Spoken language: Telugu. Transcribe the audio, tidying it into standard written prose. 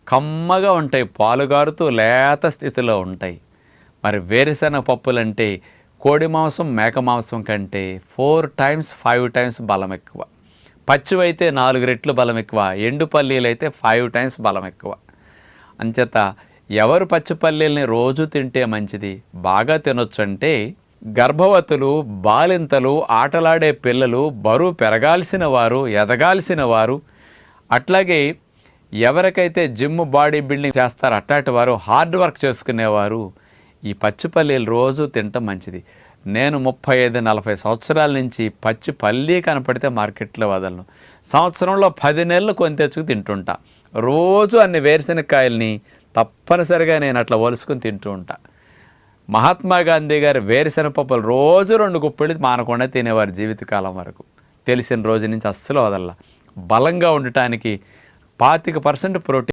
కమ్మగా ఉంటాయి, పాలుగారుతూ లేత స్థితిలో ఉంటాయి. మరి వేరుశనగ పప్పులంటే కోడి మాంసం మేక మాంసం కంటే 4 times 5 times బలం ఎక్కువ. పచ్చివైతే 4 రెట్లు బలం ఎక్కువ, ఎండు పల్లీలు అయితే 5 times బలం ఎక్కువ. అంచేత ఎవరు పచ్చి పల్లీల్ని రోజు తింటే మంచిది, బాగా తినొచ్చు అంటే గర్భవతులు, బాలింతలు, ఆటలాడే పిల్లలు, బరువు పెరగాల్సిన వారు, ఎదగాల్సిన వారు, అట్లాగే ఎవరికైతే జిమ్ బాడీ బిల్డింగ్ చేస్తారో అట్లాంటి వారు, హార్డ్ వర్క్ చేసుకునేవారు ఈ పచ్చి పల్లీలు రోజు తినటం మంచిది. నేను 35-40 సంవత్సరాల నుంచి పచ్చి పల్లీ కనపడితే మార్కెట్లో వదలను. సంవత్సరంలో 10 నెలలు కొని తెచ్చుకు తింటుంటా. రోజు అన్ని వేరుశనగకాయల్ని తప్పనిసరిగా నేను అట్లా ఒలుసుకుని తింటూ ఉంటా. మహాత్మా గాంధీ గారు వేరుశనగ పప్పులు రోజు 2 గుప్పెళ్ళు మానకుండా తినేవారు జీవితకాలం వరకు. తెలిసిన రోజు నుంచి అస్సలు వదల. బలంగా ఉండటానికి 25% ప్రోటీన్